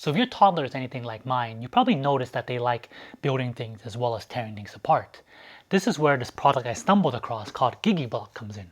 So if your toddler is anything like mine, you probably noticed that they like building things as well as tearing things apart. This is where this product I stumbled across called Gigi Bloks comes in.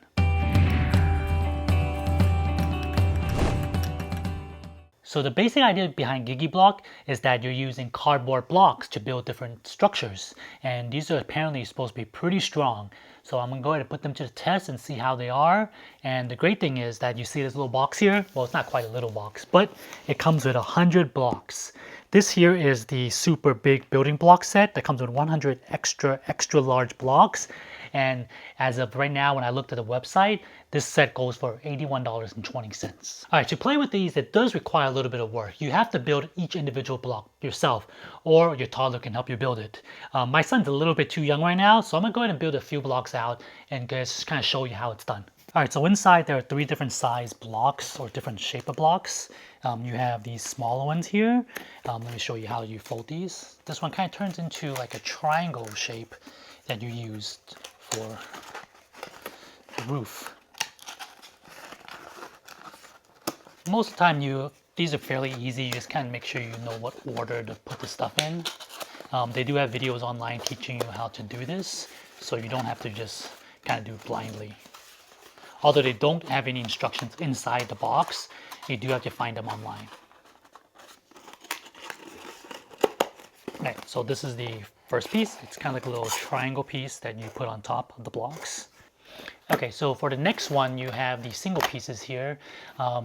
So the basic idea behind Gigi Bloks is that you're using cardboard blocks to build different structures. And these are apparently supposed to be pretty strong. So I'm going to go ahead and put them to the test and see how they are. And the great thing is that you see this little box here. Well, it's not quite a little box, but it comes with 100 blocks. This here is the super big building block set that comes with 100 extra large blocks. And as of right now, when I looked at the website, this set goes for $81.20. All right, to play with these, it does require a little bit of work. You have to build each individual block yourself, or your toddler can help you build it. My son's a little bit too young right now, so I'm gonna go ahead and build a few blocks out and just kind of show you how it's done. All right, so inside there are 3 different size blocks or different shape of blocks. You have these smaller ones here. Let me show you how you fold these. This one kind of turns into like a triangle shape that you used for the roof. Most of the time these are fairly easy. You just kind of make sure you know what order to put the stuff in. They do have videos online teaching you how to do this, so you don't have to just kind of do it blindly. Although they don't have any instructions inside the box, you do have to find them online. Okay, so this is the first piece. It's kind of like a little triangle piece that you put on top of the blocks. Okay, so for the next one, you have the single pieces here.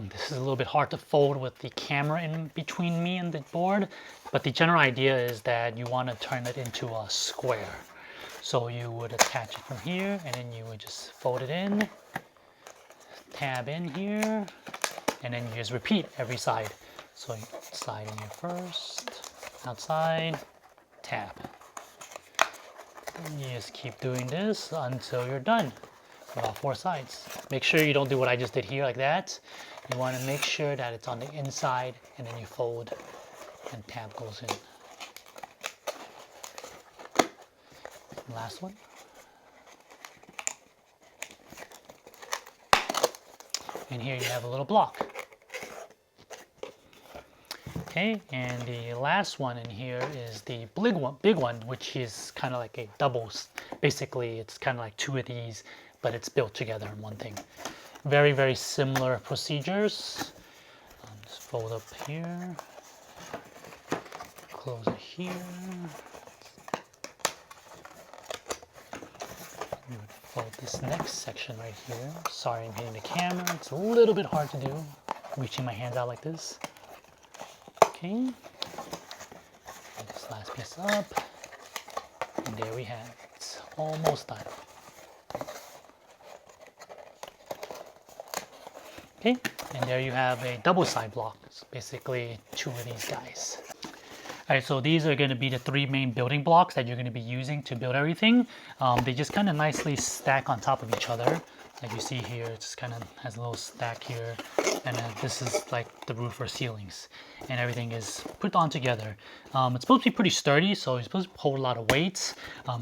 This is a little bit hard to fold with the camera in between me and the board, but the general idea is that you want to turn it into a square. So you would attach it from here, and then you would just fold it in, tab in here, and then you just repeat every side. So side in here first, outside, tab. And you just keep doing this until you're done with all 4 sides. Make sure you don't do what I just did here like that. You want to make sure that it's on the inside, and then you fold and tab goes in. Last one. And here you have a little block. Okay, and the last one in here is the big one, which is kind of like a doubles. Basically, it's kind of like 2 of these, but it's built together in one thing. Very, very similar procedures. Just fold up here, close it here. You would fold this next section right here. Sorry, I'm hitting the camera. It's a little bit hard to do, reaching my hands out like this. Okay, fold this last piece up, and there we have it. It's almost done. Okay, and there you have a double side block. It's basically 2 of these guys. All right, so these are going to be the 3 main building blocks that you're going to be using to build everything. They just kind of nicely stack on top of each other. Like you see here, it just kind of has a little stack here. And then this is like the roof or ceilings. And everything is put on together. It's supposed to be pretty sturdy, so it's supposed to hold a lot of weight.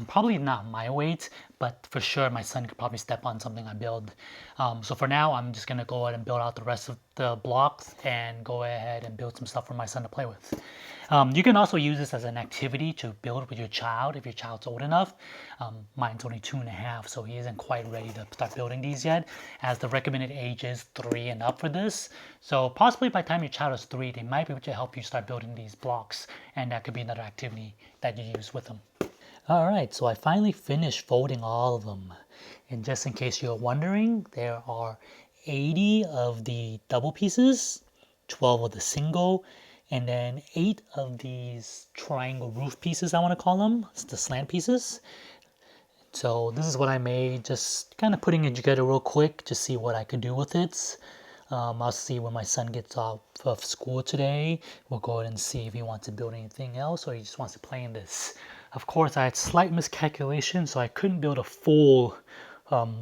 Probably not my weight, but for sure my son could probably step on something I build. So for now, I'm just going to go ahead and build out the rest of the blocks and go ahead and build some stuff for my son to play with. You can also use this as an activity to build with your child if your child's old enough. Mine's only 2.5, so he isn't quite ready to start building these yet, as the recommended age is 3 and up for this. So possibly by the time your child is 3, they might be able to help you start building these blocks, and that could be another activity that you use with them. Alright, so I finally finished folding all of them. And just in case you're wondering, there are 80 of the double pieces, 12 of the single, and then 8 of these triangle roof pieces, I want to call them. It's the slant pieces. So this is what I made, just kind of putting it together real quick to see what I could do with it. I'll see when my son gets off of school today. We'll go ahead and see if he wants to build anything else or he just wants to play in this. Of course, I had slight miscalculation, so I couldn't build a full,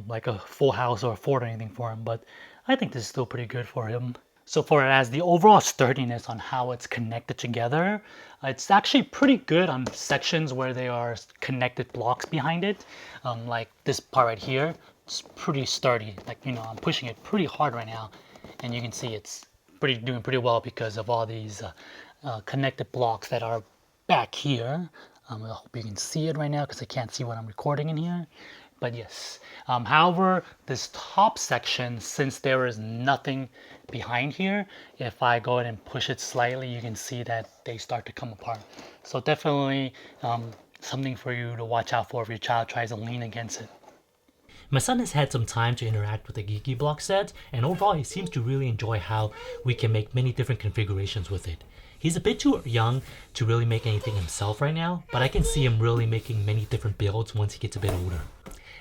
like a full house or a fort or anything for him, but I think this is still pretty good for him. So for it as the overall sturdiness on how it's connected together, it's actually pretty good on sections where there are connected blocks behind it. Like this part right here, it's pretty sturdy. Like, you know, I'm pushing it pretty hard right now, and you can see it's doing pretty well because of all these connected blocks that are back here. I hope you can see it right now because I can't see what I'm recording in here. But yes, however, this top section, since there is nothing behind here, if I go ahead and push it slightly, you can see that they start to come apart. So definitely something for you to watch out for if your child tries to lean against it. My son has had some time to interact with the Gigi Bloks set, and overall he seems to really enjoy how we can make many different configurations with it. He's a bit too young to really make anything himself right now, but I can see him really making many different builds once he gets a bit older.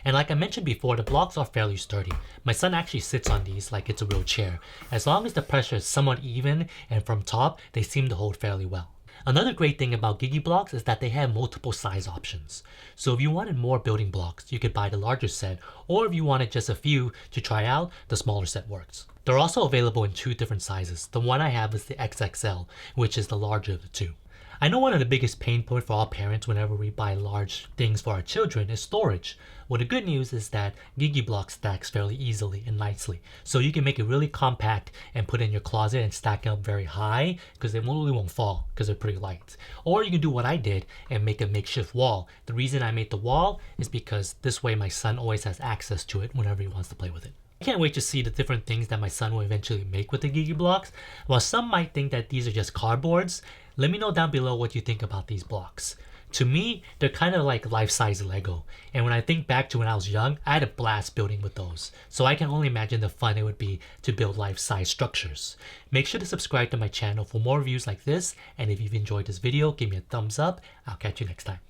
And like I mentioned before, the blocks are fairly sturdy. My son actually sits on these like it's a real chair. As long as the pressure is somewhat even and from top, they seem to hold fairly well. Another great thing about Gigi Bloks is that they have multiple size options. So if you wanted more building blocks, you could buy the larger set, or if you wanted just a few to try out, the smaller set works. They're also available in 2 different sizes. The one I have is the XXL, which is the larger of the 2. I know one of the biggest pain points for all parents whenever we buy large things for our children is storage. Well, the good news is that Gigi Bloks stacks fairly easily and nicely. So you can make it really compact and put it in your closet and stack it up very high because they really won't fall because they're pretty light. Or you can do what I did and make a makeshift wall. The reason I made the wall is because this way my son always has access to it whenever he wants to play with it. I can't wait to see the different things that my son will eventually make with the Gigi Bloks. While some might think that these are just cardboards, let me know down below what you think about these blocks. To me, they're kind of like life-size Lego, and when I think back to when I was young, I had a blast building with those. So I can only imagine the fun it would be to build life-size structures. Make sure to subscribe to my channel for more reviews like this, and if you've enjoyed this video, give me a thumbs up. I'll catch you next time.